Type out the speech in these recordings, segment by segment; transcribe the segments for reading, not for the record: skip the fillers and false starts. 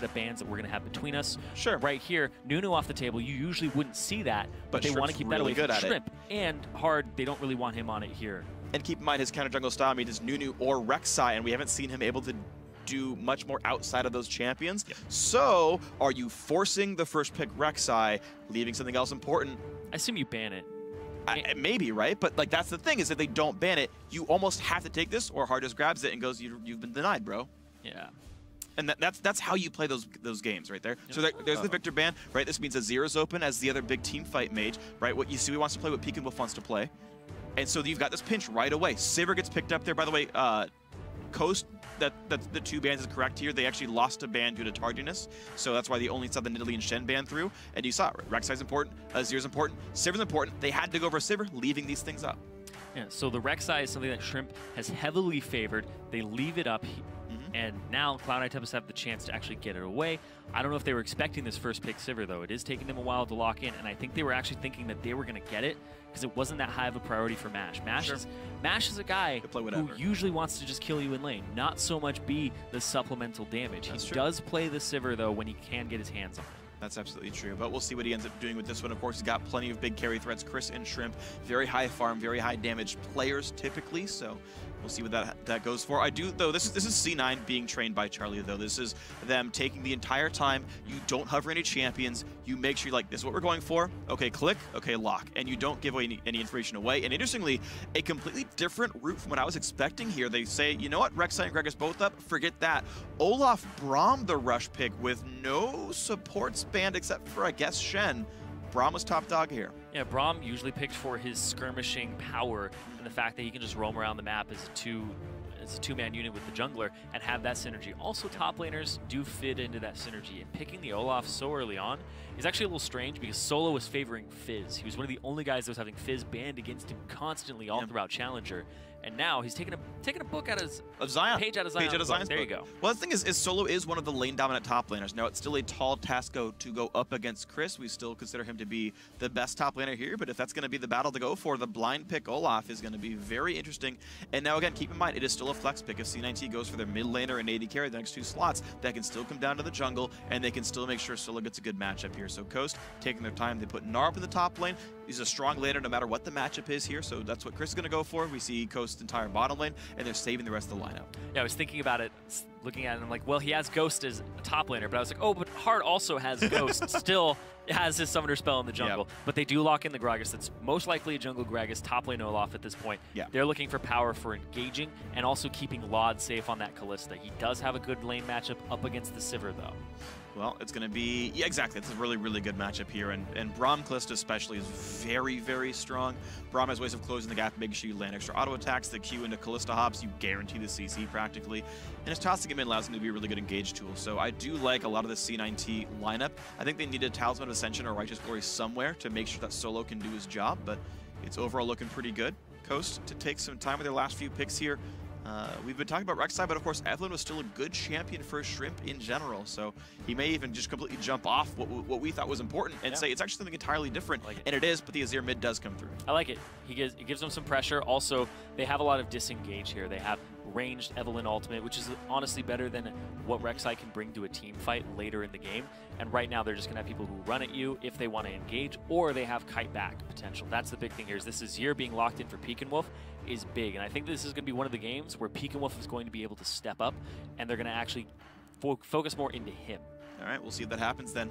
of bans that we're going to have between us. Sure. Right here, Nunu off the table, you usually wouldn't see that, but they want to keep that away from Shrimp. And Hard, they don't really want him on it here. And keep in mind, his counter jungle style means Nunu or Rek'Sai, and we haven't seen him able to do much more outside of those champions. Yep. So, are you forcing the first pick Rek'Sai, leaving something else important? I assume you ban it. Maybe, right? But like that's the thing, is if they don't ban it, you almost have to take this, or Hard just grabs it and goes, you've been denied, bro. Yeah. And that's how you play those games right there. Yep. So there's the Victor ban, right? This means Azir's open as the other big team fight mage, right? What Yasui wants to play, what Pekin Wolf wants to play. And so you've got this pinch right away. Sivir gets picked up there. By the way, Coast, that the 2 bans is correct here. They actually lost a ban due to tardiness, so that's why they only saw the Nidalee and Shen ban through. And you saw it, Rek'Sai's important, Azir's important, Sivir's important. They had to go for Sivir, leaving these things up. Yeah, so the Rek'Sai is something that Shrimp has heavily favored. They leave it up, and now Cloud9 Tempest have the chance to actually get it away. I don't know if they were expecting this first pick Sivir, though. It is taking them a while to lock in, and I think they were actually thinking that they were going to get it because it wasn't that high of a priority for Mash. Mash is a guy who usually wants to just kill you in lane, not so much be the supplemental damage. He does play the Sivir, though, when he can get his hands on it. That's absolutely true, but we'll see what he ends up doing with this one. Of course, he's got plenty of big carry threats. Chris and Shrimp, very high farm, very high damage players typically, so we'll see what that goes for. I do, though, this is C9 being trained by Charlie, though. This is them taking the entire time. You don't hover any champions. You make sure you're like, this is what we're going for. Okay, click. Okay, lock. And you don't give away any information away. And interestingly, a completely different route from what I was expecting here. They say, you know what, Rek'Sai and Gragas both up. Forget that. Olaf Braum the rush pick with no supports banned except for, I guess, Shen. Braum was top dog here. Yeah, Braum usually picked for his skirmishing power and the fact that he can just roam around the map as a two-man unit with the jungler and have that synergy. Also, top laners do fit into that synergy, and picking the Olaf so early on is actually a little strange because Solo was favoring Fizz. He was one of the only guys that was having Fizz banned against him constantly all throughout Challenger. And now he's taking a book out of Zion. Page out of Zion's there you go. Well, the thing is Solo is one of the lane-dominant top laners. Now, it's still a tall task to go up against Chris. We still consider him to be the best top laner here, but if that's going to be the battle to go for, the blind pick Olaf is going to be very interesting. And now, again, keep in mind, it is still a flex pick. If C9T goes for their mid laner and AD carry the next 2 slots, that can still come down to the jungle, and they can still make sure Solo gets a good matchup here. So Coast, taking their time, they put Narp in the top lane. He's a strong laner no matter what the matchup is here, so that's what Chris is going to go for. We see Coast's entire bottom lane, and they're saving the rest of the lineup. Yeah, I was thinking about it, looking at it, and I'm like, well, he has Ghost as a top laner, but I was like, oh, but Hard also has Ghost, still has his summoner spell in the jungle. Yep. But they do lock in the Gragas. That's most likely a jungle Gragas, top lane Olaf at this point. Yeah. They're looking for power for engaging and also keeping Laud safe on that Kalista. He does have a good lane matchup up against the Sivir, though. Well, it's going to be, yeah, exactly. It's a really, really good matchup here. And Braum Kalista especially is very, very strong. Braum has ways of closing the gap, making sure you land extra auto attacks, the Q into Kalista hops, you guarantee the CC practically. And his tossing him in allows him to be a really good engage tool. So I do like a lot of the C9T lineup. I think they need a Talisman of Ascension or Righteous Glory somewhere to make sure that Solo can do his job, but it's overall looking pretty good. Coast to take some time with their last few picks here. We've been talking about Rek'Sai, but of course Evelynn was still a good champion for Shrimp in general, so he may even just completely jump off what we thought was important and say it's actually something entirely different, and it is, but the Azir mid does come through. I like it. It gives them some pressure. Also, they have a lot of disengage here. They have ranged Evelynn ultimate, which is honestly better than what Rek'Sai can bring to a team fight later in the game. And right now, they're just going to have people who run at you if they want to engage, or they have kite back potential. That's the big thing here. Is this Azir being locked in for Pekin Wolf is big, and I think this is going to be one of the games where Pekin Wolf is going to be able to step up, and they're going to actually focus more into him. All right, we'll see if that happens then.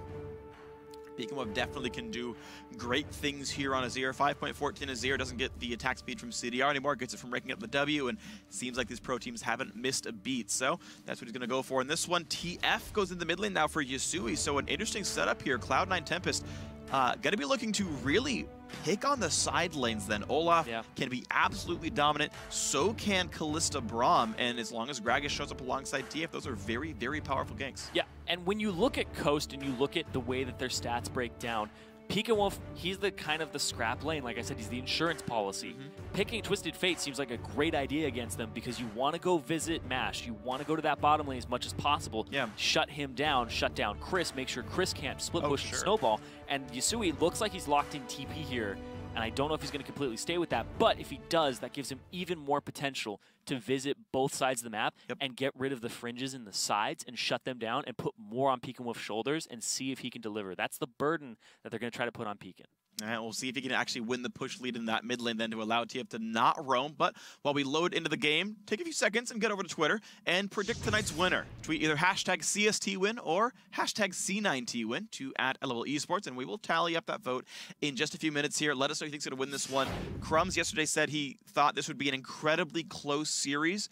Pekin Wolf definitely can do great things here on Azir. 5.14 Azir doesn't get the attack speed from CDR anymore, gets it from raking up the W, and it seems like these pro teams haven't missed a beat. So that's what he's going to go for. In this one, TF goes in the mid lane now for Yasui. So an interesting setup here. Cloud9 Tempest going to be looking to really pick on the side lanes then. Olaf can be absolutely dominant. So can Kalista Braum. And as long as Gragas shows up alongside TF, those are very, very powerful ganks. Yeah, and when you look at Coast and you look at the way that their stats break down, Pekin Wolf, he's the kind of the scrap lane. Like I said, he's the insurance policy. Picking Twisted Fate seems like a great idea against them because you want to go visit Mash. You want to go to that bottom lane as much as possible. Shut him down, shut down Chris, make sure Chris can't split push and snowball. And Yasui looks like he's locked in TP here. and I don't know if he's going to completely stay with that, but if he does, that gives him even more potential to visit both sides of the map and get rid of the fringes in the sides and shut them down and put more on Pekin Wolf's shoulders and see if he can deliver. That's the burden that they're going to try to put on Pekin. All right, we'll see if he can actually win the push lead in that mid lane then to allow TF to not roam. But while we load into the game, take a few seconds and get over to Twitter and predict tonight's winner. Tweet either hashtag CST win or hashtag C9T win to @LOL Esports, and we will tally up that vote in just a few minutes here. Let us know who thinks going to win this one. Crumbs yesterday said he thought this would be an incredibly close series.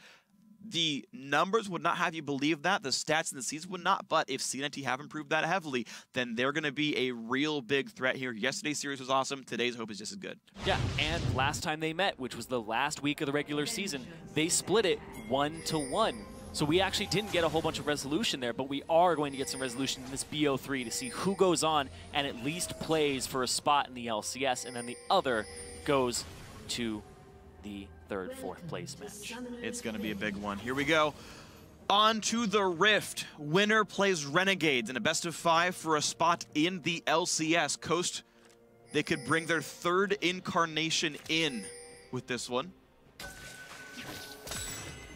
The numbers would not have you believe that. The stats and the seeds would not. But if C9T have improved that heavily, then they're going to be a real big threat here. Yesterday's series was awesome. Today's hope is just as good. Yeah, and last time they met, which was the last week of the regular season, they split it 1-1. So we actually didn't get a whole bunch of resolution there, but we are going to get some resolution in this BO3 to see who goes on and at least plays for a spot in the LCS, and then the other goes to the third, fourth place match. It's going to be a big one. Here we go. On to the Rift. Winner plays Renegades in a best-of-5 for a spot in the LCS. Coast, they could bring their third incarnation in with this one.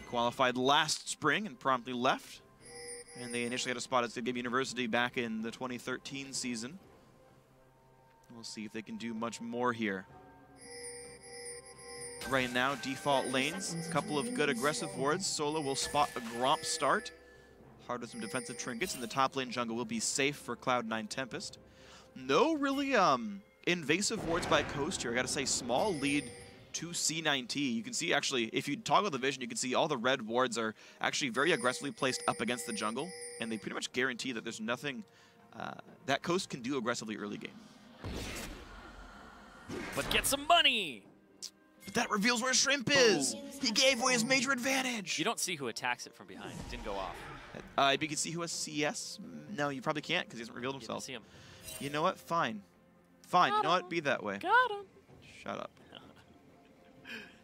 Qualified last spring and promptly left. And they initially had a spot at Good Game University back in the 2013 season. We'll see if they can do much more here. Right now, default lanes, a couple of good aggressive wards. Solo will spot a Gromp start. Hard with some defensive trinkets, and the top lane jungle will be safe for Cloud9 Tempest. No really invasive wards by Coast here. I gotta say, small lead to C9T. You can see, actually, if you toggle the vision, you can see all the red wards are actually very aggressively placed up against the jungle, and they pretty much guarantee that there's nothing that Coast can do aggressively early game. But get some money! But that reveals where Shrimp is. He gave away his major advantage. You don't see who attacks it from behind. It didn't go off. You can see who has CS. No, you probably can't because he hasn't revealed himself. You didn't see him. You know what? Fine. Fine. You know what? Be that way. Got him. Shut up.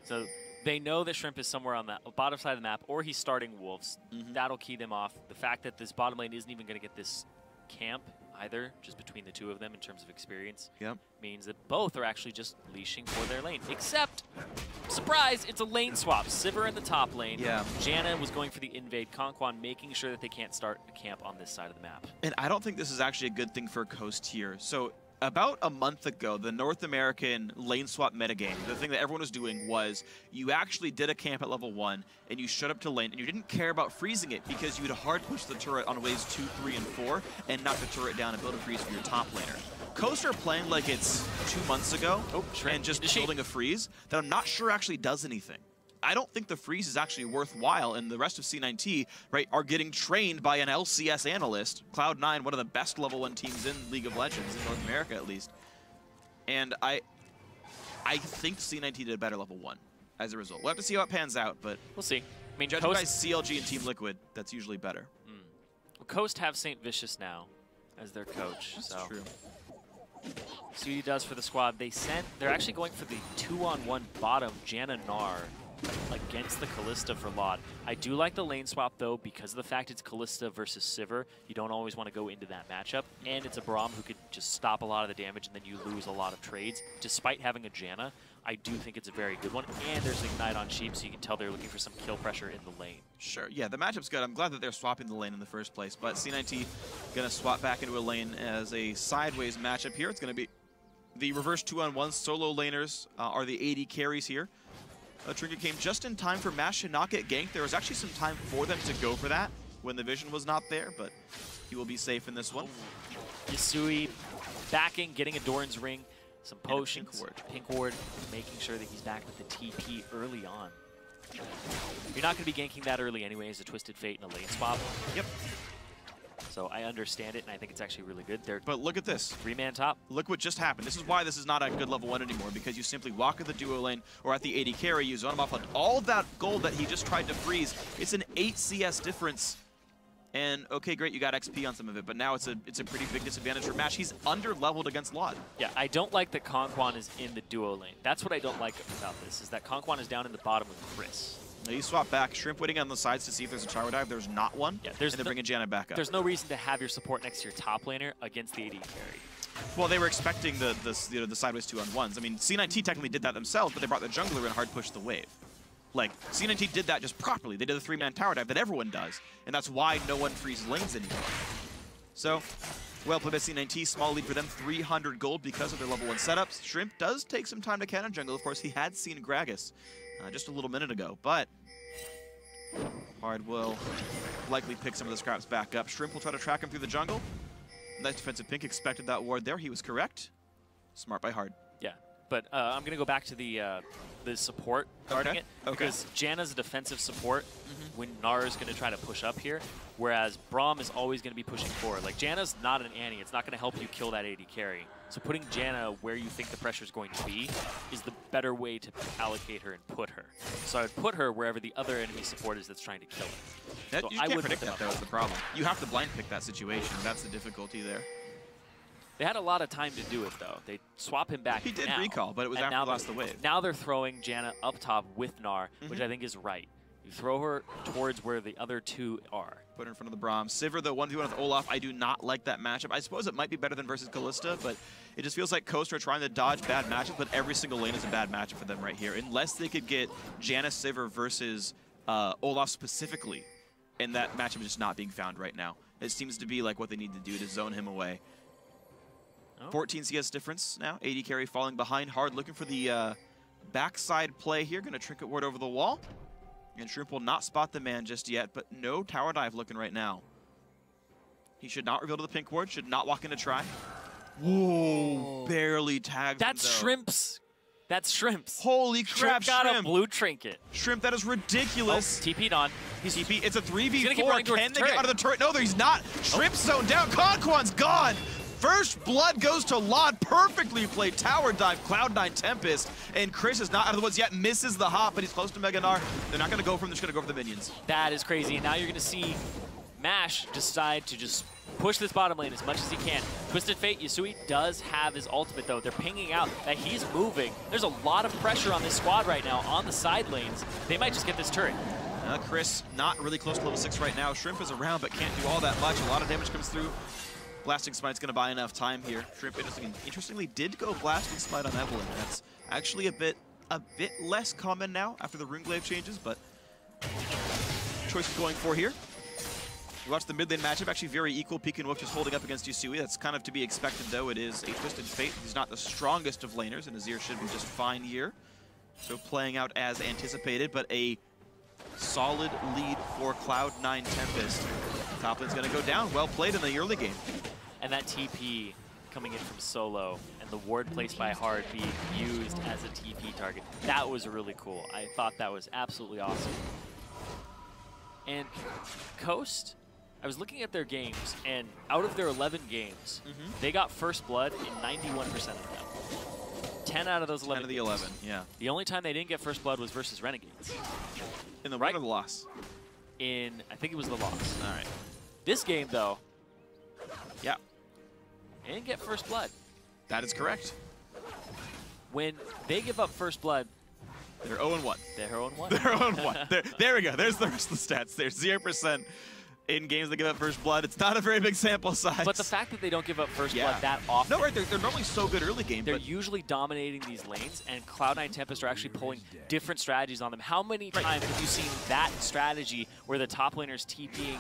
So they know that Shrimp is somewhere on the bottom side of the map, or he's starting Wolves. That'll key them off. The fact that this bottom lane isn't even going to get this camp either, just between the two of them in terms of experience, means that both are actually just leashing for their lane. Except, surprise, it's a lane swap. Sivir in the top lane. Janna was going for the invade. Conquan making sure that they can't start a camp on this side of the map. And I don't think this is actually a good thing for Coast here. So about a month ago, the North American lane swap metagame, the thing that everyone was doing was you actually did a camp at level 1 and you shut up to lane and you didn't care about freezing it because you would hard push the turret on waves 2, 3, and 4 and knock the turret down and build a freeze for your top laner. Coast are playing like it's 2 months ago and just building a freeze that I'm not sure actually does anything. I don't think the freeze is actually worthwhile, and the rest of C9T, right, are getting trained by an LCS analyst. Cloud9, one of the best level 1 teams in League of Legends, in North America at least. And I think C9T did a better level 1 as a result. We'll have to see how it pans out, but we'll see. I mean, judging by CLG and Team Liquid, that's usually better. Well, Coast have St. Vicious now as their coach. That's so. true. See what he does for the squad. They're actually going for the 2-on-1 bottom Janna Gnar against the Kalista for Laud. I do like the lane swap though, because of the fact it's Kalista versus Sivir. You don't always want to go into that matchup, and it's a Braum who could just stop a lot of the damage and then you lose a lot of trades. Despite having a Janna, I do think it's a very good one, and there's Ignite on Sheep, so you can tell they're looking for some kill pressure in the lane. Sure, yeah, the matchup's good. I'm glad that they're swapping the lane in the first place, but C9T gonna swap back into a lane as a sideways matchup here. It's gonna be the reverse 2-on-1 solo laners are the AD carries here. Trinket came just in time for Mash to not get ganked. There was actually some time for them to go for that when the vision was not there, but he will be safe in this one. Yasui backing, getting a Doran's Ring, some potions, pink ward, making sure that he's back with the TP early on. You're not going to be ganking that early anyway as a Twisted Fate and a lane swap. Yep. So I understand it, and I think it's actually really good. But look at this. 3-man top. Look what just happened. This is why this is not a good level 1 anymore, because you simply walk at the duo lane or at the AD carry, you zone him off on all that gold that he just tried to freeze. It's an 8 CS difference. And okay, great, you got XP on some of it, but now it's a pretty big disadvantage for Mash. He's under-leveled against Laud. Yeah, I don't like that Conquan is in the duo lane. That's what I don't like about this, is that Conquan is down in the bottom with Chris. He swapped back. Shrimp waiting on the sides to see if there's a tower dive. There's not one. Yeah, and they're bringing Janna back up. There's no reason to have your support next to your top laner against the AD carry. Well, they were expecting the sideways 2-on-1s. I mean, C9T technically did that themselves, but they brought the jungler in hard push the wave. Like, C9T did that just properly. They did the 3-man tower dive that everyone does, and that's why no one freezes lanes anymore. So, well played by C9T. Small lead for them, 300 gold because of their level 1 setups. Shrimp does take some time to cannon jungle. Of course, he had seen Gragas just a little minute ago, but Hard will likely pick some of the scraps back up. Shrimp will try to track him through the jungle. Nice defensive pink, expected that ward there. He was correct. Smart by Hard. Yeah, but I'm going to go back to the support guarding it. Because Janna's a defensive support when Gnar is going to try to push up here, whereas Braum is always going to be pushing forward. Like, Janna's not an Annie. It's not going to help you kill that AD carry. So putting Janna where you think the pressure is going to be is the better way to allocate her and put her. So I would put her wherever the other enemy support is that's trying to kill her. So you can't predict that, though, is the problem. You have to blind pick that situation. That's the difficulty there. They had a lot of time to do it, though. They swap him back. He did recall, but it was after he lost the wave. Now they're throwing Janna up top with Gnar, which I think is right. You throw her towards where the other two are. Put her in front of the Braum. Sivir, the 1v1 with Olaf, I do not like that matchup. I suppose it might be better than versus Kalista, but it just feels like Coast are trying to dodge bad matchups, but every single lane is a bad matchup for them right here. Unless they could get Janna Sivir versus Olaf specifically, and that matchup is just not being found right now. It seems to be like what they need to do to zone him away. 14 CS difference now. AD carry falling behind. Hard looking for the backside play here. Going to trinket ward over the wall. And Shrimp will not spot the man just yet, but no tower dive looking right now. He should not reveal to the pink ward. Should not walk in to try. Whoa. Barely tagged him, That's Shrimp's. That's Shrimp's. Holy crap, Shrimp got a blue trinket. Shrimp, that is ridiculous. Oh, TP'd on. He's TP. It's a 3v4. Can they get out of the turret? No, he's not. Shrimp's zoned down. Conquan's gone. First blood goes to Lod. Perfectly played tower dive, Cloud9 Tempest, and Chris is not out of the woods yet, misses the hop, but he's close to Mega Gnar. They're not going to go for him, they're just going to go for the minions. That is crazy, and now you're going to see Mash decide to just push this bottom lane as much as he can. Twisted Fate, Yasui does have his ultimate, though. They're pinging out that he's moving. There's a lot of pressure on this squad right now on the side lanes. They might just get this turret. Chris not really close to level 6 right now. Shrimp is around, but can't do all that much. A lot of damage comes through. Blasting Smite's going to buy enough time here. Shrimp, interestingly, did go Blasting Smite on Evelynn. That's actually a bit less common now after the Runeglaive changes, but choice going for here. We watched the mid lane matchup, actually very equal. Peek and Wolf just holding up against Yasui. That's kind of to be expected, though. It is a Twisted Fate. He's not the strongest of laners, and Azir should be just fine here. So playing out as anticipated, but a solid lead for Cloud9 Tempest. Top lane's going to go down. Well played in the early game. And that TP coming in from solo and the ward placed by Hard being used as a TP target. That was really cool. I thought that was absolutely awesome. And Coast, I was looking at their games, and out of their 11 games, they got first blood in 91% of them. 10 out of those 11 10 of the 11, yeah. The only time they didn't get first blood was versus Renegades. In the win or the loss? I think it was the loss. All right. This game, though, yeah, they didn't get first blood. That is correct. When they give up first blood, they're 0-1. They're 0-1. They're 0-1. There we go. There's the rest of the stats. There's 0% in games that give up first blood. It's not a very big sample size. But the fact that they don't give up first blood that often. No, right. They're normally so good early game. They're usually dominating these lanes, and Cloud9 Tempest are actually pulling different strategies on them. How many times have you seen that strategy where the top laner's TPing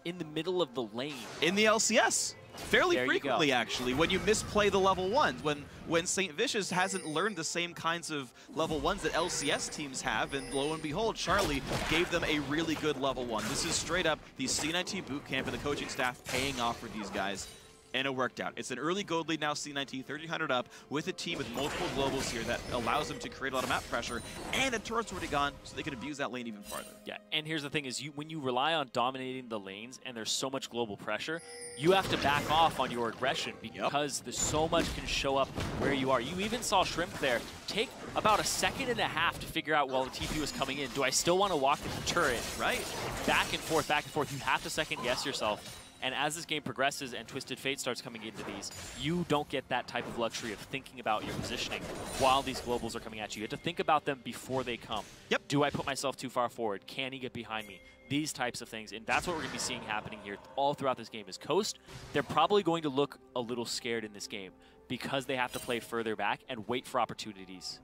in the middle of the lane? In the LCS. Fairly frequently, actually, when you misplay the level 1s. When St. Vicious hasn't learned the same kinds of level 1s that LCS teams have, and lo and behold, Charlie gave them a really good level 1. This is straight up the C9T bootcamp and the coaching staff paying off for these guys. And it worked out. It's an early gold lead now, C9T, 1,300 up, with a team with multiple globals here that allows them to create a lot of map pressure, and a turret's already gone, so they can abuse that lane even farther. Yeah, and here's the thing is, when you rely on dominating the lanes and there's so much global pressure, you have to back off on your aggression because there's so much can show up where you are. You even saw Shrimp there take about a second and a half to figure out while the TP was coming in, do I still want to walk in the turret? Right. Back and forth, back and forth. You have to second guess yourself. And as this game progresses and Twisted Fate starts coming into these, you don't get that type of luxury of thinking about your positioning while these globals are coming at you. You have to think about them before they come. Yep. Do I put myself too far forward? Can he get behind me? These types of things, and that's what we're going to be seeing happening here all throughout this game is Coast. They're probably going to look a little scared in this game because they have to play further back and wait for opportunities.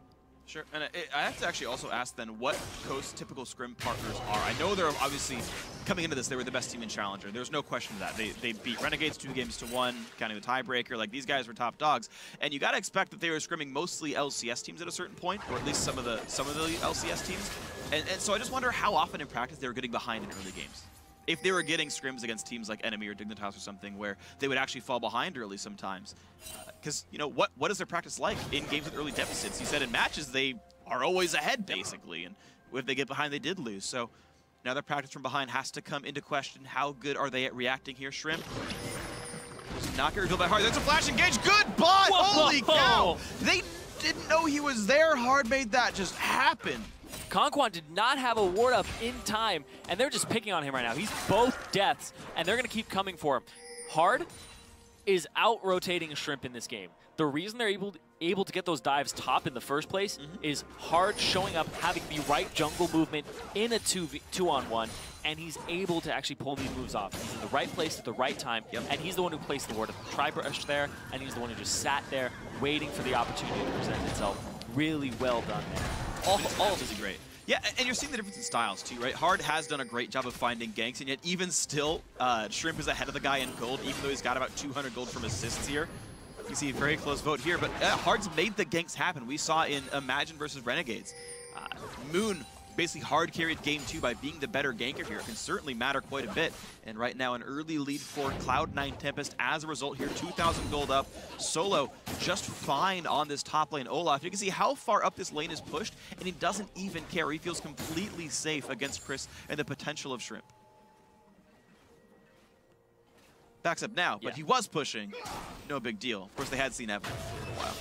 Sure, and I have to actually also ask then what Coast's typical scrim partners are. I know they're obviously, coming into this, they were the best team in Challenger. There's no question of that. They beat Renegades 2-1, counting the tiebreaker. Like, these guys were top dogs. And you got to expect that they were scrimming mostly LCS teams at a certain point, or at least some of the LCS teams. And so I just wonder how often in practice they were getting behind in early games. If they were getting scrims against teams like Enemy or Dignitas or something where they would actually fall behind early sometimes. Because, you know, what is their practice like in games with early deficits? You said in matches they are always ahead, basically. And if they get behind, they did lose. So now their practice from behind has to come into question. How good are they at reacting here, Shrimp? Does not get revealed by Hard. There's a flash engage. Good bot! Whoa. Holy cow! They didn't know he was there. Hard made that just happen. Conquan did not have a ward up in time, and they're just picking on him right now. He's both deaths, and they're going to keep coming for him. Hard is out-rotating Shrimp in this game. The reason they're able to get those dives top in the first place is Hard showing up, having the right jungle movement in a 2-on-1, and he's able to actually pull these moves off. He's in the right place at the right time, and he's the one who placed the ward of the tri-brush there, and he's the one who just sat there waiting for the opportunity to present itself. Really well done there. All of this is great. Yeah, and you're seeing the difference in styles too, right? Hard has done a great job of finding ganks, and yet even still, Shrimp is ahead of the guy in gold, even though he's got about 200 gold from assists here. You see a very close vote here, but Hard's made the ganks happen. We saw in Imagine versus Renegades. Moon basically hard carried game 2 by being the better ganker here. It can certainly matter quite a bit. And right now an early lead for Cloud9 Tempest as a result here, 2,000 gold up. Solo just fine on this top lane Olaf. You can see how far up this lane is pushed, and he doesn't even care. He feels completely safe against Chris and the potential of Shrimp. Backs up now, but he was pushing. No big deal. Of course, they had seen Evan for a while.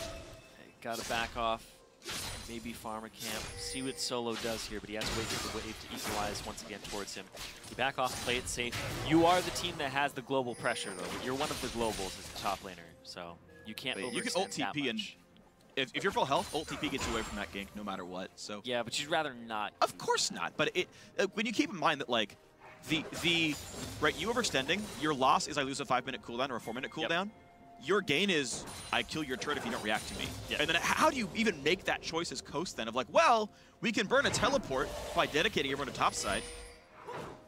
Got to back off. Maybe farmer camp. See what Solo does here, but he has to wait for the wave to equalize once again towards him. You back off, play it safe. You are the team that has the global pressure, though. You're one of the globals as the top laner, so you can't overextend. You can ult TP, and if you're full health, ult TP gets you away from that gank no matter what. So yeah, but you'd rather not. Of course not. But it when you keep in mind that like you overextending, your loss is I lose a 5-minute cooldown or a 4-minute cooldown. Your gain is, I kill your turret if you don't react to me. And then how do you even make that choice as Coast then? Of like, well, we can burn a teleport by dedicating everyone to topside.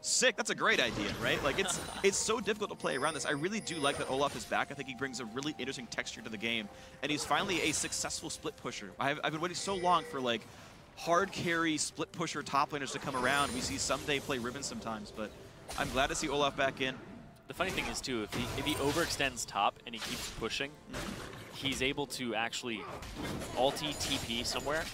Sick, that's a great idea, right? Like, it's so difficult to play around this. I really do like that Olaf is back. I think he brings a really interesting texture to the game. And he's finally a successful split pusher. I've been waiting so long for, like, hard carry split pusher top laners to come around. We see someday play Ribbon sometimes, but I'm glad to see Olaf back in. The funny thing is, too, if he overextends top and he keeps pushing, he's able to actually ulti TP somewhere,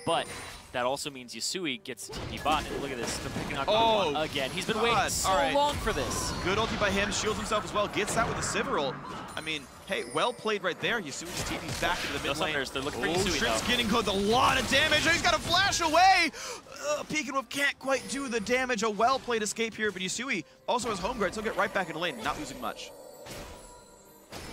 but that also means Yasui gets TP bot. And look at this, they're picking on Conquan again. He's been waiting so long for this. Good ulti by him, shields himself as well, gets that with a Sivir ult. I mean, hey, well played right there. Yasui's TP's back into the mid lane. They're looking for Yasui, Shrimp's getting a lot of damage. He's got to flash away. Peekin' can't quite do the damage. A well-played escape here, but Yasui also has home guard, so he'll get right back in the lane, not losing much.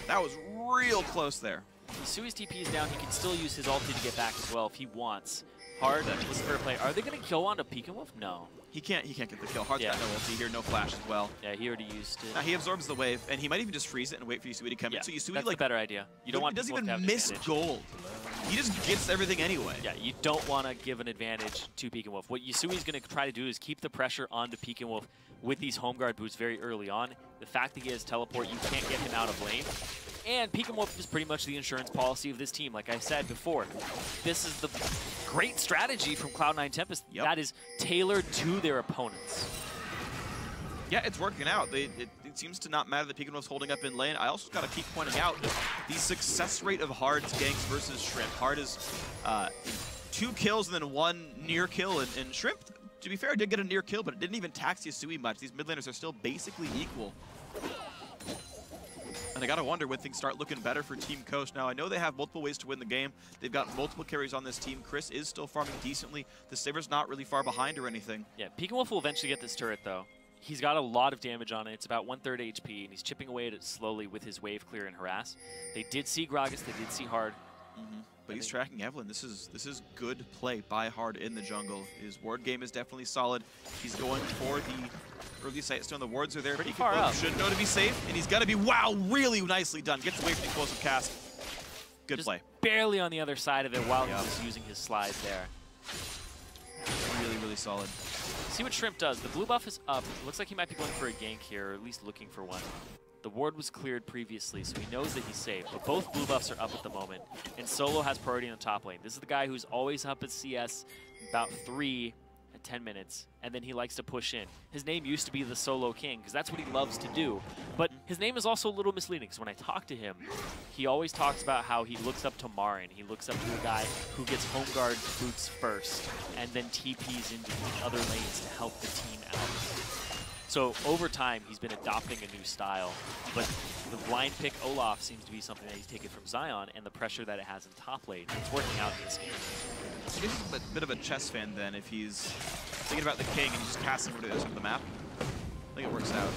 That was real close there. Yasui's TP is down. He can still use his ulti to get back as well if he wants. Hard, listen for a play. Are they going to kill onto Peekin'? No. He can't get the kill. Hard's got no ulti here, no flash as well. Yeah, he already used it. Now he absorbs the wave, and he might even just freeze it and wait for Yasui to come in. So Yasui, that's like, a better idea. You don't want doesn't even miss gold. He just gets everything anyway. Yeah, you don't want to give an advantage to Peekin' What Yasui's going to try to do is keep the pressure onto Peekin' with these home guard boots very early on. The fact that he has teleport, you can't get him out of lane. And Peekin' is pretty much the insurance policy of this team. Like I said before, this is the great strategy from Cloud9 Tempest that is tailored to their opponents. Yeah, it's working out. It seems to not matter that Peekin' holding up in lane. I also got to keep pointing out the success rate of Hard's ganks versus Shrimp. Hard is 2 kills and then 1 near kill, and Shrimp, to be fair, did get a near kill, but it didn't even tax Yasui much. These mid laners are still basically equal. And I gotta wonder when things start looking better for Team Coast. Now, I know they have multiple ways to win the game. They've got multiple carries on this team. Chris is still farming decently. The Saber's not really far behind or anything. Yeah, Peekin' will eventually get this turret, though. He's got a lot of damage on it. It's about 1/3 HP, and he's chipping away at it slowly with his wave clear and harass. They did see Gragas, they did see Hard. But he's tracking Evelyn. This is good play by Hard in the jungle. His ward game is definitely solid. He's going for the early sight stone. The wards are there. Pretty far up. Should know to be safe, and he's gonna be, wow, really nicely done. Gets away from the explosive cast. Good Just play. Barely on the other side of it while he was using his slide there. Really, really solid. See what Shrimp does. The blue buff is up. It looks like he might be going for a gank here, or at least looking for one. The ward was cleared previously, so he knows that he's safe. But both blue buffs are up at the moment, and Solo has priority in the top lane. This is the guy who's always up at CS about 3 at 10 minutes, and then he likes to push in. His name used to be the Solo King, because that's what he loves to do. But his name is also a little misleading, because when I talk to him, he always talks about how he looks up to Marin. He looks up to a guy who gets home guard boots first, and then TPs into other lanes to help the team out. So over time, he's been adopting a new style, but the blind pick Olaf seems to be something that he's taken from Zion, and the pressure that it has in top lane. It's working out in this game. I guess he's a bit of a chess fan then if he's thinking about the king and he's just casting where it is on the map. I think it works out.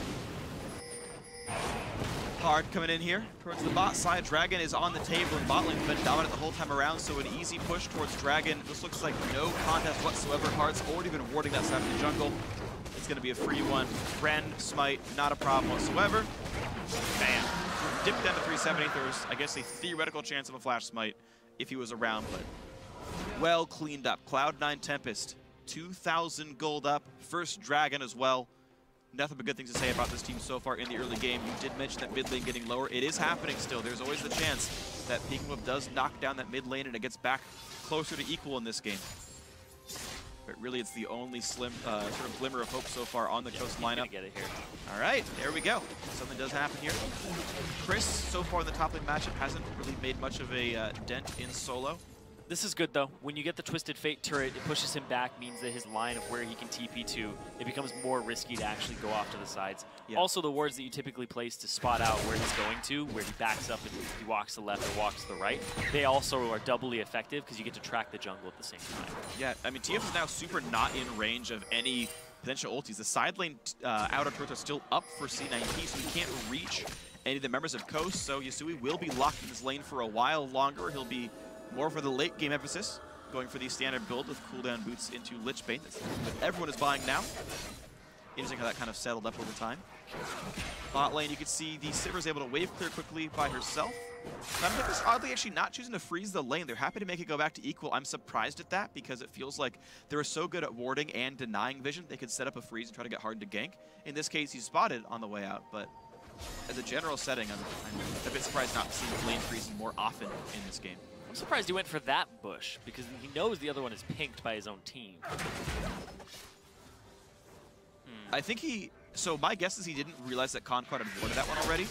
Hard coming in here towards the bot side. Dragon is on the table, and bot lane's been dominant the whole time around, so an easy push towards Dragon. This looks like no contest whatsoever. Hard's already been warding that side of the jungle. It's going to be a free one. Rend, smite, not a problem whatsoever. Bam. Dipped down to 370. There was, I guess, a theoretical chance of a flash smite if he was around, but well cleaned up. Cloud9 Tempest, 2,000 gold up. First Dragon as well. Nothing but good things to say about this team so far in the early game. You did mention that mid lane getting lower. It is happening still. There's always the chance that Peking Whip does knock down that mid lane and it gets back closer to equal in this game. But really, it's the only sort of glimmer of hope so far on the Coast lineup. Get it here. All right, there we go. Something does happen here. Chris, so far in the top lane matchup, hasn't really made much of a dent in solo. This is good, though. When you get the Twisted Fate turret, it pushes him back, means that his line of where he can TP to, it becomes more risky to actually go off to the sides. Yeah. Also, the wards that you typically place to spot out where he's going to, where he backs up and he walks to the left or walks to the right, they also are doubly effective because you get to track the jungle at the same time. Yeah, I mean, TF is now super not in range of any potential ultis. The side lane outer turrets are still up for C9T, so he can't reach any of the members of Coast, so Yasui will be locked in this lane for a while longer. He'll be more for the late game emphasis, going for the standard build with cooldown boots into Lich Bane. That's what everyone is buying now. Interesting how that kind of settled up over time. Bot lane, you can see the Sivir is able to wave clear quickly by herself. Tempest oddly actually not choosing to freeze the lane. They're happy to make it go back to equal. I'm surprised at that because it feels like they were so good at warding and denying vision, they could set up a freeze and try to get hard to gank. In this case, he's spotted on the way out, but as a general setting, I'm a bit surprised not to see lane freezing more often in this game. I'm surprised he went for that bush, because he knows the other one is pinked by his own team. I think so my guess is he didn't realize that Conquan had warded that one already,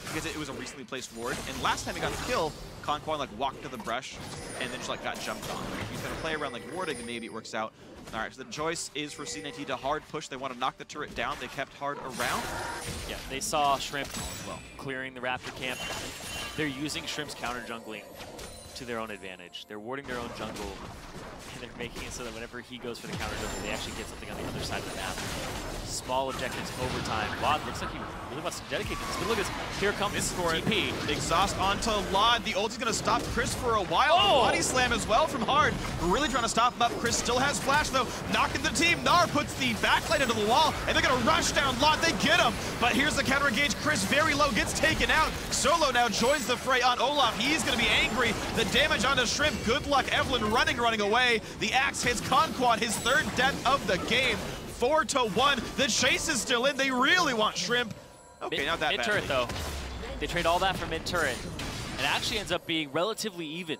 because it was a recently placed ward, and last time he got the kill, Conquan like walked to the brush, and then just like got jumped on. If he's gonna play around like warding, then maybe it works out. Alright, so the choice is for C9T to hard push. They want to knock the turret down. They kept hard around. Yeah, they saw Shrimp clearing the Raptor camp. They're using Shrimp's counter jungling to their own advantage. They're warding their own jungle, and they're making it so that whenever he goes for the counter jungle, they actually get something on the other side of the map. Small objectives over time. Lod looks like he really wants to dedicate this, but look at this. Here comes TP. Exhaust onto Lod. The ult is going to stop Chris for a while. Oh! Body slam as well from Hard. Really trying to stop him up. Chris still has flash though. Knocking the team. Gnar puts the backlight into the wall, and they're going to rush down Lod. They get him, but here's the counter engage. Chris very low, gets taken out. Solo now joins the fray on Olaf. He's going to be angry. The damage onto Shrimp. Good luck. Evelyn running away. The axe hits Conquan, his third death of the game. 4-1. The chase is still in. They really want Shrimp. Okay, not that bad. Mid-turret, though. They trade all that for mid-turret. It actually ends up being relatively even.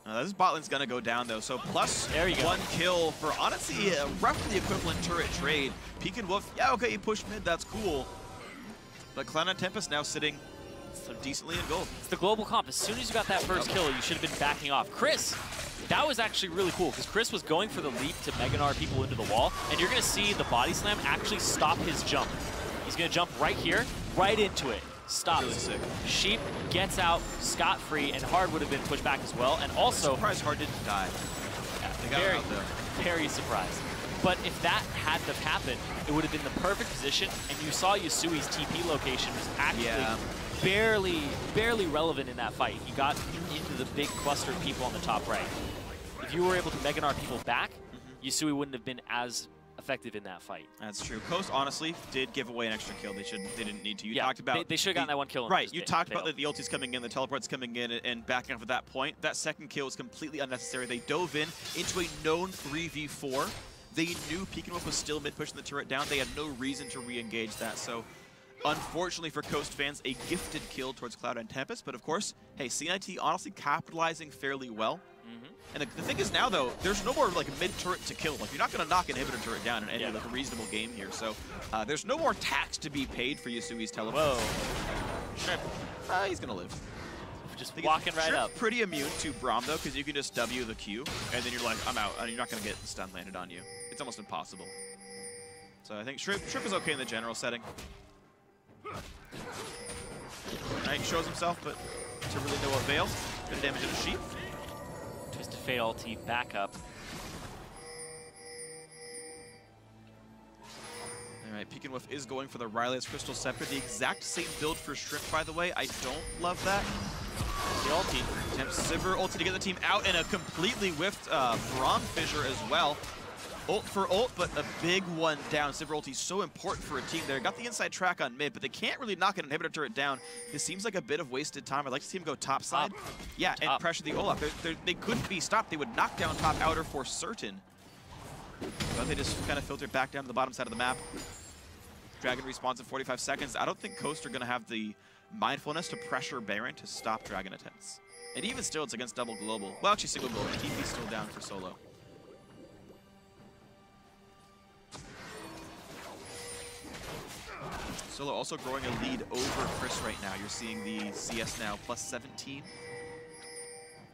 This bot lane's going to go down, though. So plus there you go. 1 kill for, honestly, roughly equivalent turret trade. Peek and Wolf, yeah, okay, you push mid. That's cool. But Cloud9 Tempest now sitting decently in gold. It's the global comp. As soon as you got that first kill, you should have been backing off. Chris, that was actually really cool because Chris was going for the leap to Mega Gnar people into the wall, and you're going to see the body slam actually stop his jump. He's going to jump right here, right into it. Stops. Really sick. Sheep gets out scot-free, and Hard would have been pushed back as well. And also, I'm surprised Hard didn't die. Yeah, they got him out there. Very surprised. But if that hadn't have happened, it would have been the perfect position, and you saw Yusui's TP location was actually barely relevant in that fight. He got into the big cluster of people on the top right. If you were able to Mega Gnar people back, Yusui wouldn't have been as effective in that fight. That's true. Coast honestly did give away an extra kill. They didn't need to. You talked about they should have gotten that one kill. Right. You talked about that the ulti's coming in, the teleport's coming in, and backing off at that point. That second kill was completely unnecessary. They dove in into a known 3v4. They knew Pekin Wolf was still mid pushing the turret down. They had no reason to re-engage that. So unfortunately for Coast fans, a gifted kill towards Cloud and Tempest. But of course, hey, C9T honestly capitalizing fairly well. And the thing is now, though, there's no more like mid-turret to kill. Like, you're not going to knock inhibitor turret down in any like a reasonable game here. So there's no more tax to be paid for Yusui's teleport. Whoa. Shrimp. He's going to live. Just walking right up. Pretty immune to Braum, though, because you can just W the Q, and then you're like, I'm out. And you're not going to get the stun landed on you. It's almost impossible. So I think Shrimp is okay in the general setting. Knight shows himself, but to really no avail. Good damage in the sheep. Twisted Fate ulti back up. Alright, Pekin Wolf is going for the Riley's Crystal Scepter. The exact same build for Shrimp, by the way. I don't love that. The ulti. Attempts Sivir ulti to get the team out, and a completely whiffed Braum Fissure as well. Ult for ult, but a big one down. Sivir ulti so important for a team there. Got the inside track on mid, but they can't really knock an inhibitor turret down. This seems like a bit of wasted time. I'd like to see him go top side. Yeah, and pressure the Olaf. They couldn't be stopped. They would knock down top outer for certain. But they just kind of filtered back down to the bottom side of the map. Dragon respawns in 45 seconds. I don't think Coast are going to have the mindfulness to pressure Baron to stop Dragon attempts. And even still, it's against double global. Well, actually, single global. TP's still down for solo. Solo also growing a lead over Chris right now. You're seeing the CS now plus 17.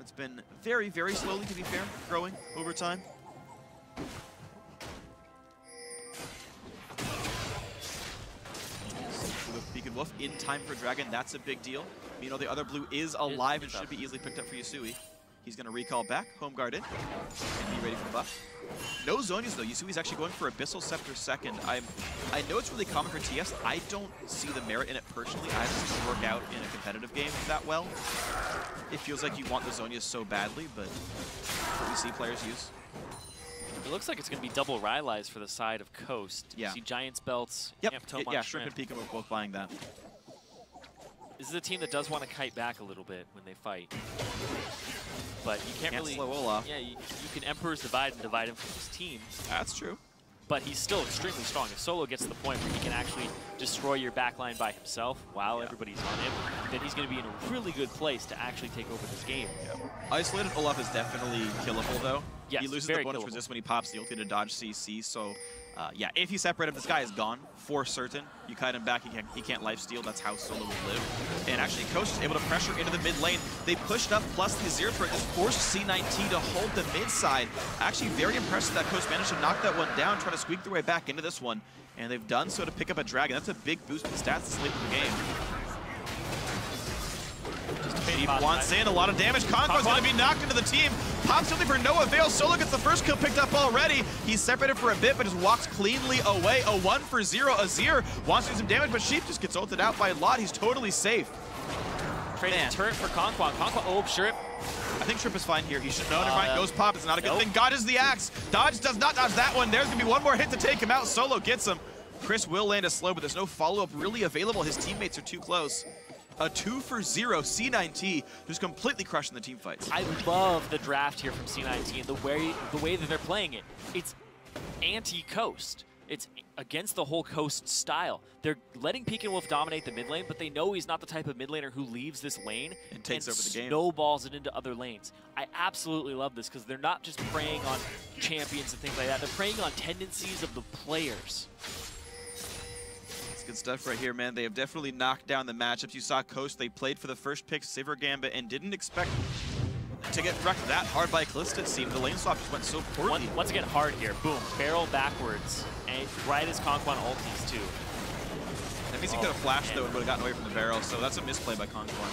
It's been very, very slowly, to be fair, growing over time. With Pekin Wolf in time for Dragon, that's a big deal. You know, the other blue is alive and should be easily picked up for Yusui. He's going to recall back, home guard in, and be ready for the buff. No Zonias though. Yusui's actually going for Abyssal Scepter second. I know it's really common for TS. I don't see the merit in it personally. I haven't seen it work out in a competitive game that well. It feels like you want the Zonias so badly, but what we see players use. It looks like it's going to be double Rylai's for the side of Coast. Yeah. You see Giant's belts. Yep. Yeah, Shrimp and Pekin are both buying that. This is a team that does want to kite back a little bit when they fight. But you can't really slow Olaf. Yeah, you can Emperor's Divide and divide him from his team. That's true. But he's still extremely strong. If Solo gets to the point where he can actually destroy your backline by himself while everybody's on him, then he's going to be in a really good place to actually take over this game. Yeah. Isolated Olaf is definitely killable, though. Yes, he loses the bonus resist when he pops the ulti to dodge CC, so yeah, if you separate him, this guy is gone for certain. You kite him back, he can't lifesteal. That's how Solo will live. And actually, Coast is able to pressure into the mid lane. They pushed up, plus the Azir turret just forced C9T to hold the mid side. Actually, very impressive that Coast managed to knock that one down, trying to squeak their way back into this one. And they've done so to pick up a Dragon. That's a big boost in stats this late in the game. Deep wants in, a lot of damage. Conqua's going to be knocked into the team. Pops something for no avail. Solo gets the first kill picked up already. He's separated for a bit, but just walks cleanly away. A 1 for 0. Azir wants to do some damage, but Sheep just gets ulted out by Lot. He's totally safe. Trading turret for Conqua. Conqua, Shrimp. I think Shrimp is fine here. He should know. Never mind. Ghost pop. It's not a good thing. God is the axe. Dodge does not dodge that one. There's going to be one more hit to take him out. Solo gets him. Chris will land a slow, but there's no follow-up really available. His teammates are too close. A 2 for 0, C9T, just completely crushing the team fights. I love the draft here from C9T and the way that they're playing it. It's anti-Coast. It's against the whole Coast style. They're letting Pekin Wolf dominate the mid lane, but they know he's not the type of mid laner who leaves this lane and takes over the game. Snowballs it into other lanes. I absolutely love this because they're not just preying on champions and things like that. They're preying on tendencies of the players. Good stuff right here, man. They have definitely knocked down the matchups. You saw Coast, they played for the first pick, Sivir Gambit, and didn't expect to get wrecked that hard by Callista, it seemed. The lane swap just went so poorly. Once again, hard here. Boom. Barrel backwards. And right as Conquan ultis, too. That means he could have flashed, though, and would have gotten away from the barrel, so that's a misplay by Conquan.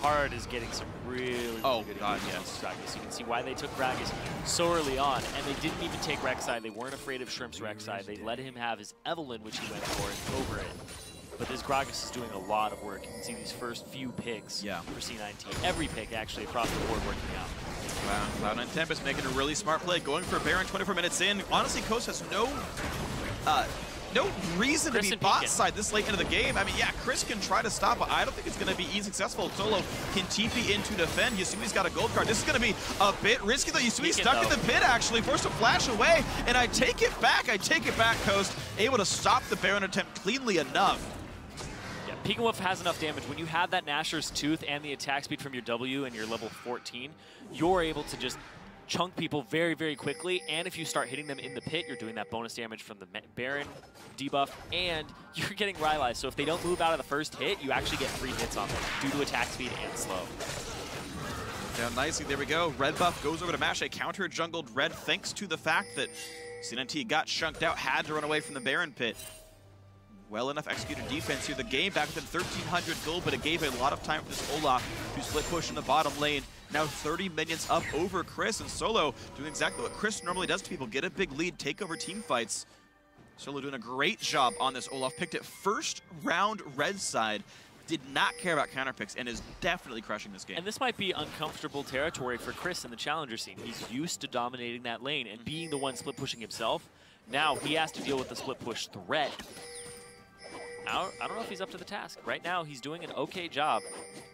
Hard is getting some really good God, engagement yes. on Gragas. You can see why they took Gragas so early on, and they didn't even take Rek'Sai. They weren't afraid of Shrimp's Rek'Sai. They let him have his Evelynn, which he went for, over it. But this Gragas is doing a lot of work. You can see these first few picks for C9T. Every pick, actually, across the board working out. Wow, Cloud9 Tempest making a really smart play, going for a Baron 24 minutes in. Honestly, Coast has no reason to be bot side this late into the game. I mean, yeah, Chris can try to stop, but I don't think it's going to be easy successful. Solo can TP in to defend. Yasui's got a gold card. This is going to be a bit risky, though. Yasui's stuck in the pit, actually, forced to flash away, and I take it back, Coast. Able to stop the Baron attempt cleanly enough. Yeah, Peakenwolf has enough damage. When you have that Nashor's Tooth and the attack speed from your W and your level 14, you're able to just chunk people very, very quickly, and if you start hitting them in the pit, you're doing that bonus damage from the Baron debuff, and you're getting Rylai. So if they don't move out of the first hit, you actually get 3 hits on them due to attack speed and slow. Down nicely, there we go. Red buff goes over to Mash, a counter jungled red thanks to the fact that C9T got chunked out, had to run away from the Baron pit. Well enough executed defense here. The game back within 1,300 gold, but it gave a lot of time for this Olaf to split push in the bottom lane. Now 30 minions up over Chris, and Solo doing exactly what Chris normally does to people. Get a big lead, take over team fights. Solo doing a great job on this Olaf. Picked it first round red side. Did not care about counter picks and is definitely crushing this game. And this might be uncomfortable territory for Chris in the challenger scene. He's used to dominating that lane and being the one split pushing himself. Now he has to deal with the split push threat. I don't know if he's up to the task. Right now, he's doing an okay job.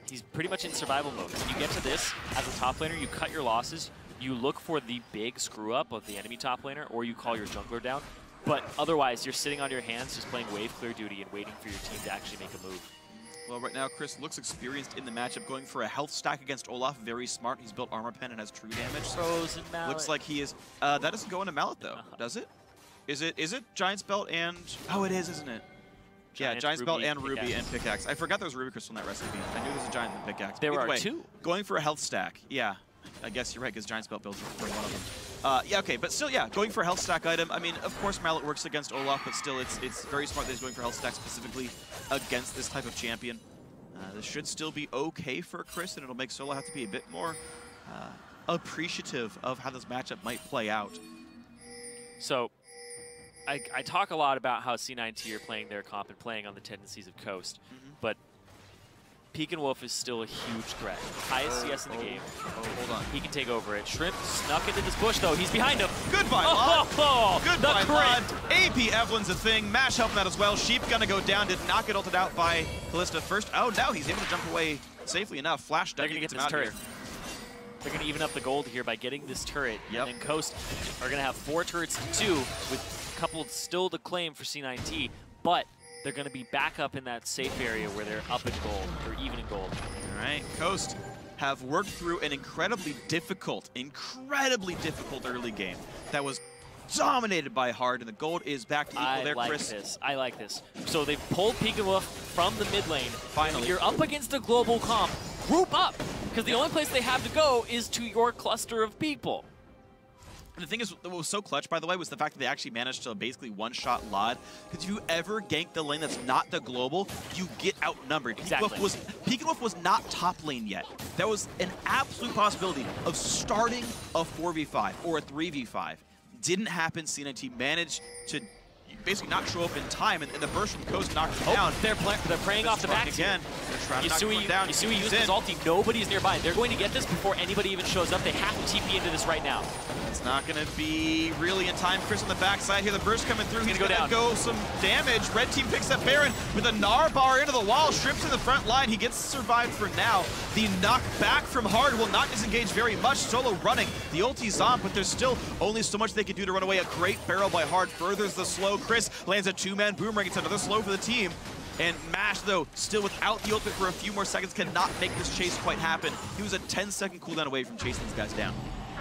He's pretty much in survival mode. When you get to this, as a top laner, you cut your losses. You look for the big screw-up of the enemy top laner, or you call your jungler down. But otherwise, you're sitting on your hands, just playing wave clear duty and waiting for your team to actually make a move. Well, right now, Chris looks experienced in the matchup, going for a health stack against Olaf. Very smart. He's built armor pen and has true damage. Frozen Mallet. Looks like he is. That doesn't go into Mallet, though, does it? Is it Giant's Belt and... Oh, it is, isn't it? Giant's Belt and Ruby and Pickaxe. I forgot there was Ruby Crystal in that recipe. I knew there was a Giant and Pickaxe. There are 2. Going for a health stack. Yeah, I guess you're right, because Giant's Belt builds for one of them. Yeah, okay, but still, yeah, going for a health stack item. I mean, of course, Mallet works against Olaf, but still, it's very smart that he's going for health stack specifically against this type of champion. This should still be okay for Chris, and it'll make Solo have to be a bit more appreciative of how this matchup might play out. So, I talk a lot about how C9T are playing their comp and playing on the tendencies of Coast, but Peakenwolf is still a huge threat. Highest CS in the game. Hold on. He can take over it. Shrimp snuck into this bush, though. He's behind him. Goodbye, Lod. Goodbye, Lod. AP Evelyn's a thing. Mash helping out as well. Sheep gonna go down. Did not get ulted out by Kalista first. Oh, now he's able to jump away safely enough. Flash They're gonna get this turret. They're going to even up the gold here by getting this turret. And then Coast are going to have 4 turrets to 2 with a couple still to claim for C9T, but they're going to be back up in that safe area where they're up in gold, or even in gold. All right, Coast have worked through an incredibly difficult early game that was dominated by Hard, and the gold is back to equal there, Chris. I like this. So they've pulled Peakenwolf from the mid lane. Finally. When you're up against a global comp, group up, because the only place they have to go is to your cluster of people. And the thing is, what was so clutch, by the way, was the fact that they actually managed to basically one-shot Lod. Because if you ever gank the lane that's not the global, you get outnumbered. Exactly. Peakenwolf was not top lane yet. That was an absolute possibility of starting a 4v5 or a 3v5. Didn't happen. C9T managed to basically not show up in time, and the burst from Coast knocked him down. They're praying off the back again. They're trying to knock him down. Yasui used his ulti. Nobody's nearby. They're going to get this before anybody even shows up. They have to TP into this right now. It's not going to be really in time. Chris on the backside here. The burst coming through. He's going to go some damage. Red team picks up Baron with a Gnar bar into the wall. Shrimp's in the front line. He gets survived for now. The knock back from Hard will not disengage very much. Solo running. The ulti's on, but there's still only so much they can do to run away. A great barrel by Hard furthers the slow. Chris lands a 2-man boomerang. It's another slow for the team. And Mash, though, still without the ultimate for a few more seconds, cannot make this chase quite happen. He was a 10-second cooldown away from chasing these guys down.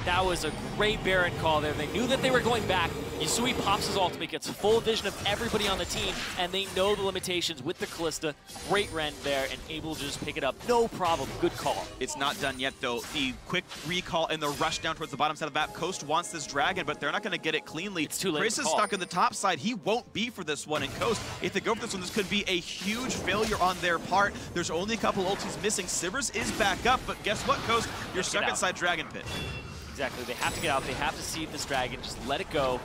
That was a great Baron call there. They knew that they were going back. Yusui pops his ultimate, gets full vision of everybody on the team, and they know the limitations with the Callista. Great rend there, and able to just pick it up. No problem. Good call. It's not done yet, though. The quick recall and the rush down towards the bottom side of the map. Coast wants this dragon, but they're not going to get it cleanly. It's too late. Chris is stuck on the top side. He won't be for this one. And Coast, if they go for this one, this could be a huge failure on their part. There's only a couple ultis missing. Sivers is back up, but guess what, Coast? You're stuck inside Dragon Pit. Exactly. They have to get out. They have to see this dragon. Just let it go.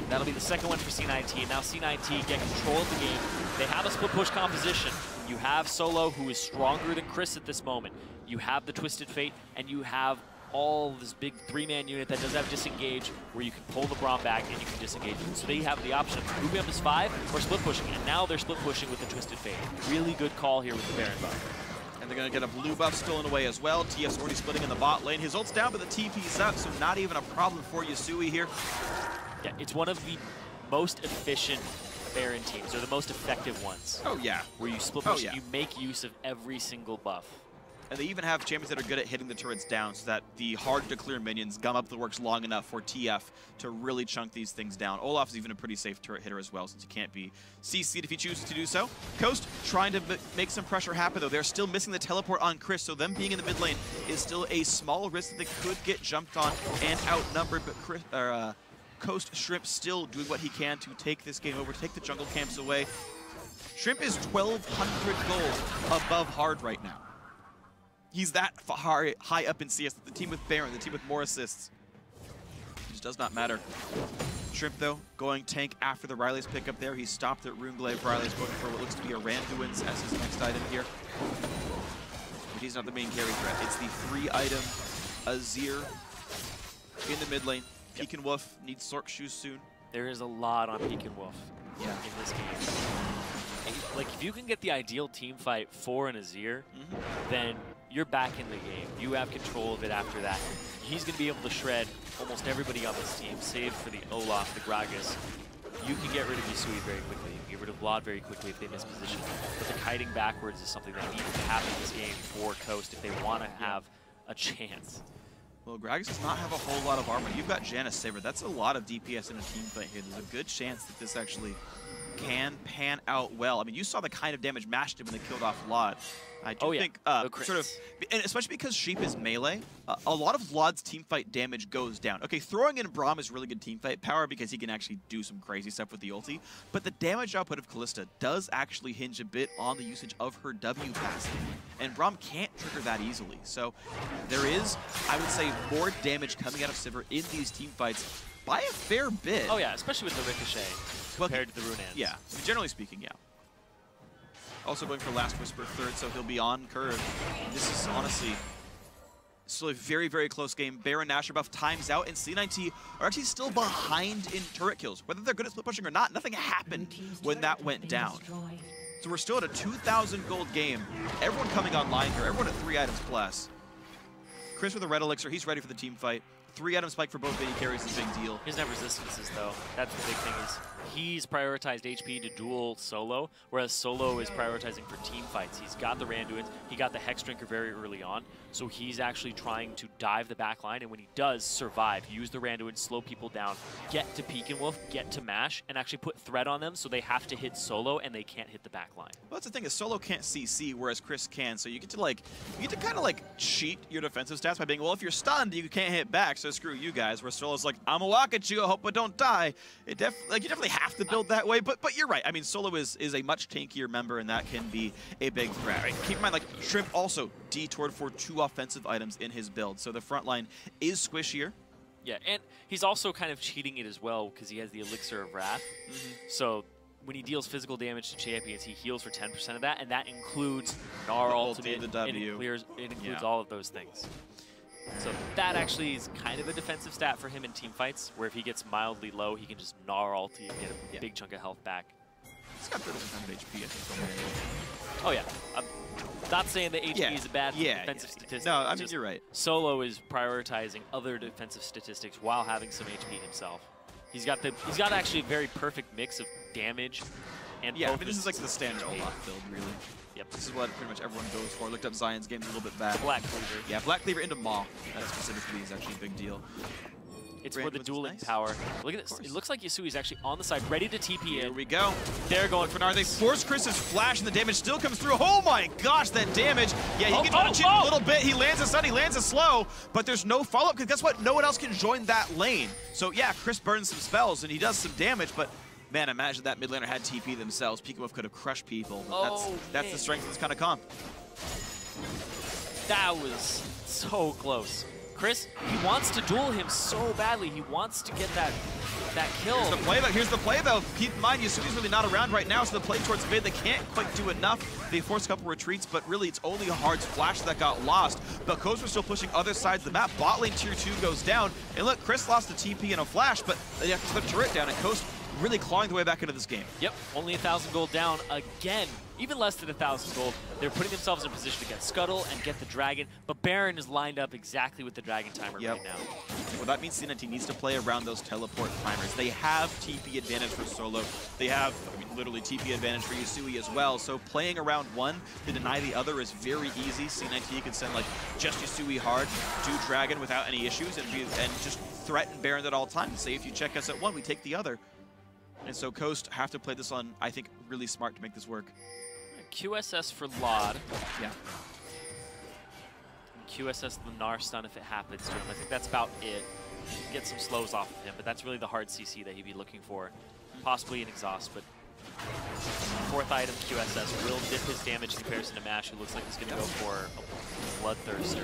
That'll be the second one for C9T. And now C9T get control of the game. They have a split push composition. You have Solo, who is stronger than Chris at this moment. You have the Twisted Fate, and you have all this big three-man unit that does have disengage, where you can pull the Braum back and you can disengage. So they have the option of moving up as 5 or split pushing. And now they're split pushing with the Twisted Fate. Really good call here with the Baron buff. And they're going to get a blue buff stolen away as well. TF's already splitting in the bot lane. His ult's down, but the TP's up, so not even a problem for Yusui here. Yeah, it's one of the most efficient Baron teams, or the most effective ones. Oh, yeah. Where you split push, you make use of every single buff. And they even have champions that are good at hitting the turrets down so that the hard-to-clear minions gum up the works long enough for TF to really chunk these things down. Olaf's even a pretty safe turret hitter as well, since he can't be CC'd if he chooses to do so. Coast trying to make some pressure happen, though. They're still missing the teleport on Chris, so them being in the mid lane is still a small risk that they could get jumped on and outnumbered, but Chris, Coast Shrimp still doing what he can to take this game over, take the jungle camps away. Shrimp is 1,200 gold above hard right now. He's that high up in CS. The team with Baron, the team with more assists. It just does not matter. Shrimp, though, going tank after the Riley's pickup there. He's stopped at Runeglaive. Riley's looking for what looks to be a Randuin's as his next item here. But he's not the main carry threat. It's the 3-item Azir in the mid lane. Peek and Wolf needs Sork shoes soon. There is a lot on Peek and Wolf in this game. Like, if you can get the ideal team fight for an Azir, then you're back in the game. You have control of it after that. He's going to be able to shred almost everybody on this team, save for the Olaf, the Gragas. You can get rid of Yusui very quickly. You can get rid of Vlad very quickly if they miss position. But the kiting backwards is something that needs to happen in this game for Coast if they want to have a chance. Well, Gragas does not have a whole lot of armor. You've got Janus Saber. That's a lot of DPS in a team fight here. There's a good chance that this actually can pan out well. I mean, you saw the kind of damage Mash did when they killed off Vlad. I do think, sort of, and especially because Sheep is melee, a lot of Vlad's teamfight damage goes down. Okay, throwing in Braum is really good teamfight power because he can actually do some crazy stuff with the ulti, but the damage output of Callista does actually hinge a bit on the usage of her W passive, and Braum can't trigger that easily. So there is, I would say, more damage coming out of Sivir in these teamfights by a fair bit. Oh yeah, especially with the Ricochet compared to the Runeans. Yeah, I mean, generally speaking, yeah. Also going for Last Whisper third, so he'll be on curve. This is honestly still a very, very close game. Baron Nashor buff times out, and C9T are actually still behind in turret kills. Whether they're good at split pushing or not, nothing happened when that went down. So we're still at a 2,000 gold game. Everyone coming online here, everyone at 3 items plus. Chris with a red elixir, he's ready for the team fight. 3-item spike for both AD carries is a big deal. He doesn't have resistances, though. That's the big thing, is he's prioritized HP to duel Solo, whereas Solo is prioritizing for team fights. He's got the Randuins, he got the Hex Drinker very early on, so he's actually trying to dive the back line, and when he does survive, use the Randuins, slow people down, get to Peek and Wolf, get to Mash, and actually put threat on them so they have to hit Solo and they can't hit the back line. Well, that's the thing, is Solo can't CC, whereas Chris can, so you get to kind of like cheat your defensive stats by being, well, if you're stunned, you can't hit back, so screw you guys, where Solo's like, I'm gonna walk at you, I hope I don't die. You definitely have to build that way, but you're right. I mean, Solo is a much tankier member, and that can be a big threat. Right? Keep in mind, like, Shrimp also detoured for 2 offensive items in his build, so the front line is squishier. Yeah, and he's also kind of cheating it as well because he has the Elixir of Wrath. So when he deals physical damage to champions, he heals for 10% of that, and that includes Gnar ultimate, the W. It includes all of those things. So that actually is kind of a defensive stat for him in team fights, where if he gets mildly low, he can just Gnar ulti and get a big chunk of health back. He's got 30% of HP, I think. Oh yeah. I'm not saying that HP is a bad defensive statistic. No, I mean, you're right. Solo is prioritizing other defensive statistics while having some HP himself. He's got actually a very perfect mix of damage and I mean, this is like the standard Olaf build, really. Yep. This is what pretty much everyone goes for. Looked up Zion's game's a little bit bad. The Black Cleaver. Yeah, Black Cleaver into Maw. That specifically is actually a big deal. It's for the dueling power. Look at this. It looks like Yasui's actually on the side, ready to TP in. Here we go. They're going for Bernard. They force Chris's flash, and the damage still comes through. Oh my gosh, that damage. Yeah, he can try to cheat a little bit. He lands a stun, he lands a slow, but there's no follow-up, because guess what? No one else can join that lane. So yeah, Chris burns some spells, and he does some damage, but man, imagine that mid laner had TP themselves. Pika could have crushed people. That's the strength of this kind of comp. That was so close. Chris, he wants to duel him so badly. He wants to get that kill. Here's the play though. Keep in mind, Yasui's really not around right now, so the play towards mid, they can't quite do enough. They force a couple retreats, but really it's only Hard's flash that got lost. But Coast was still pushing other sides of the map. Bot lane tier 2 goes down. And look, Chris lost the TP and a flash, but they have to put a turret down, and Coast really clawing the way back into this game. Yep, only 1,000 gold down again. Even less than 1,000 gold. They're putting themselves in a position to get Scuttle and get the Dragon, but Baron is lined up exactly with the Dragon timer right now. Well, that means C9T needs to play around those teleport timers. They have TP advantage for solo. They have, I mean, literally TP advantage for Yasui as well. So playing around one to deny the other is very easy. C9T can send like just Yasui hard, do Dragon without any issues, and just threaten Baron at all times. Say if you check us at one, we take the other. And so Coast have to play this on, I think, really smart to make this work. QSS for Laud. Yeah. QSS the Gnar stun if it happens to him. I think that's about it. Get some slows off of him, but that's really the hard CC that he'd be looking for. Possibly an exhaust, but fourth item QSS will dip his damage in comparison to Mash, who looks like he's going to go for a Bloodthirster.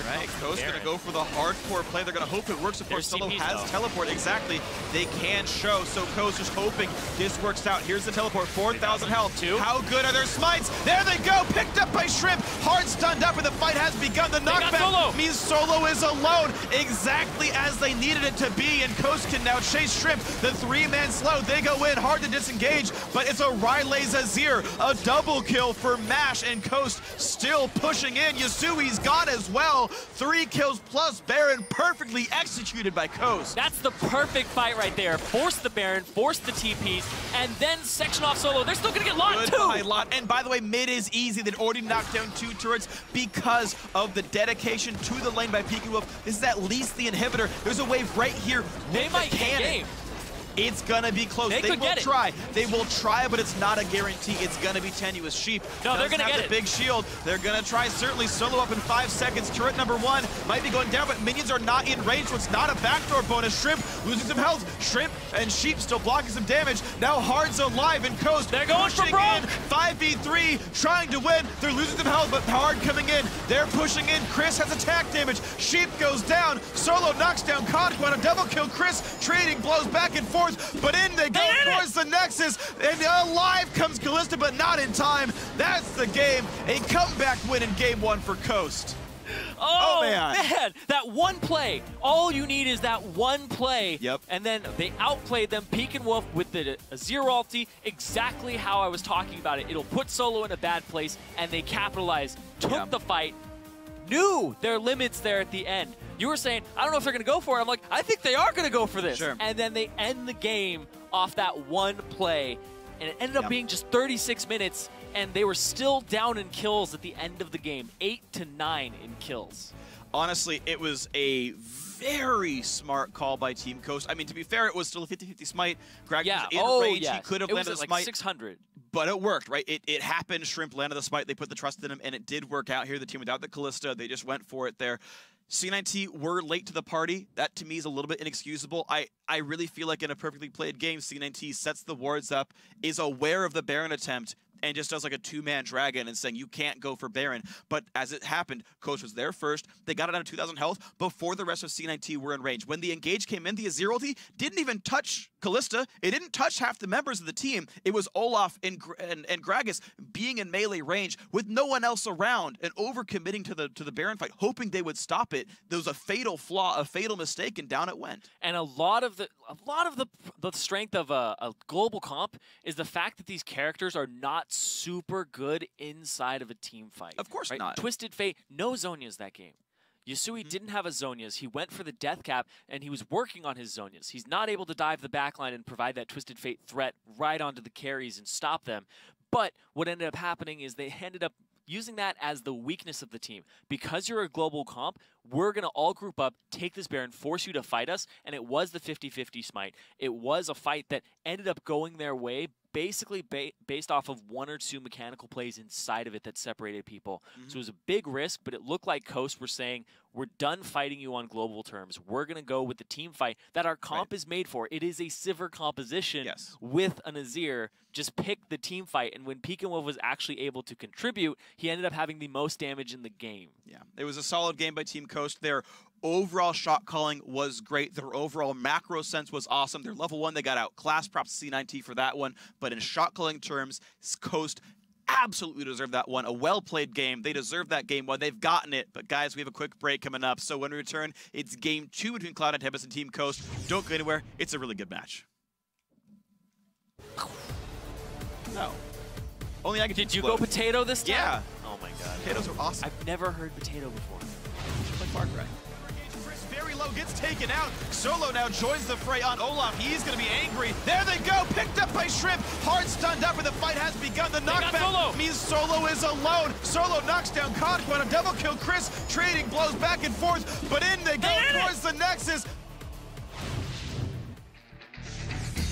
Right, Coast going to go for the hardcore play. They're going to hope it works. Of course, Solo has teleport. Exactly. They can show. So Coast just hoping this works out. Here's the teleport. 4,000 health. How good are their smites? There they go. Picked up by Shrimp. Hard stunned up, and the fight has begun. The knockback means Solo is alone. Exactly as they needed it to be. And Coast can now chase Shrimp. The three-man slow. They go in. Hard to disengage, but it's a Riley Zazir. A double kill for Mash, and Coast still pushing in. Yasui's gone as well. 3 kills plus Baron, perfectly executed by Coast. That's the perfect fight right there. Force the Baron, force the TPs, and then section off Solo. They're still gonna get Lot too. Lot. And by the way, mid is easy. They'd already knocked down 2 turrets because of the dedication to the lane by Pika Wolf. This is at least the inhibitor. There's a wave right here. They might get game. It's gonna be close. They will try. They will try, but it's not a guarantee. It's gonna be tenuous. Sheep they're gonna get the big shield. They're gonna try certainly Solo up in 5 seconds. Turret number 1 might be going down, but minions are not in range, so it's not a backdoor bonus. Shrimp losing some health. Shrimp and Sheep still blocking some damage. Now Hard's alive, and Coast they're going for Braum. 5v3, trying to win. They're losing some health, but Hard coming in. They're pushing in. Chris has attack damage. Sheep goes down. Solo knocks down Conquest. A double kill. Chris trading blows back and forth. But in they go towards the Nexus, and alive comes Kalista, but not in time. That's the game. A comeback win in game 1 for Coast. Oh man, that one play. All you need is that one play. Yep. And then they outplayed them. Peak and Wolf with the zero ulti, exactly how I was talking about it. It'll put Solo in a bad place, and they capitalized, took the fight, knew their limits there at the end. You were saying, I don't know if they're going to go for it. I'm like, I think they are going to go for this. Sure. And then they end the game off that one play. And it ended up being just 36 minutes, and they were still down in kills at the end of the game. 8-9 in kills. Honestly, it was a very smart call by Team Coast. I mean, to be fair, it was still a 50-50 smite. Greg was in range. He could have landed a smite. Like 600. But it worked, right? It happened. Shrimp landed the smite. They put the trust in him, and it did work out here. The team without the Kalista, they just went for it there. C9T were late to the party. That, to me, is a little bit inexcusable. I really feel like in a perfectly played game, C9T sets the wards up, is aware of the Baron attempt, and just does like a 2-man dragon and saying, you can't go for Baron. But as it happened, Coach was there first. They got it down to 2,000 health before the rest of C9T were in range. When the engage came in, the Azir ulti didn't even touch Kalista. It didn't touch half the members of the team. It was Olaf and Gragas being in melee range with no one else around and overcommitting to the Baron fight, hoping they would stop it. There was a fatal flaw, a fatal mistake, and down it went. And a lot of the strength of a global comp is the fact that these characters are not super good inside of a team fight. Of course not. Twisted Fate, no Zhonya's that game. Yasui didn't have a Zhonya's. He went for the death cap, and he was working on his Zhonya's. He's not able to dive the backline and provide that Twisted Fate threat right onto the carries and stop them. But what ended up happening is they ended up using that as the weakness of the team. Because you're a global comp, we're going to all group up, take this Baron, force you to fight us, and it was the 50-50 smite. It was a fight that ended up going their way, basically based off of 1 or 2 mechanical plays inside of it that separated people. So it was a big risk, but it looked like Coast were saying, we're done fighting you on global terms. We're going to go with the team fight that our comp is made for. It is a Sivir composition with a Nazir. Just pick the team fight. And when Pekin was actually able to contribute, he ended up having the most damage in the game. Yeah, it was a solid game by Team Coast. Their overall shot calling was great. Their overall macro sense was awesome. Their level 1, they got outclassed. Props to C9T for that one. But in shot calling terms, Coast absolutely deserved that one. A well-played game. They deserve that game 1. They've gotten it. But guys, we have a quick break coming up. So when we return, it's game 2 between Cloud9 Tempest and Team Coast. Don't go anywhere. It's a really good match. No. Only I can. Did you go potato this time? Yeah. Oh my god. Potatoes are awesome. I've never heard potato before. Like Far Cry. Very low, gets taken out. Solo now joins the fray on Olaf. He's going to be angry. There they go, picked up by Shrimp. Hard stunned up, and the fight has begun. The knockback means Solo is alone. Solo knocks down Conquest on a double kill. Chris trading blows back and forth, but in they go towards the Nexus.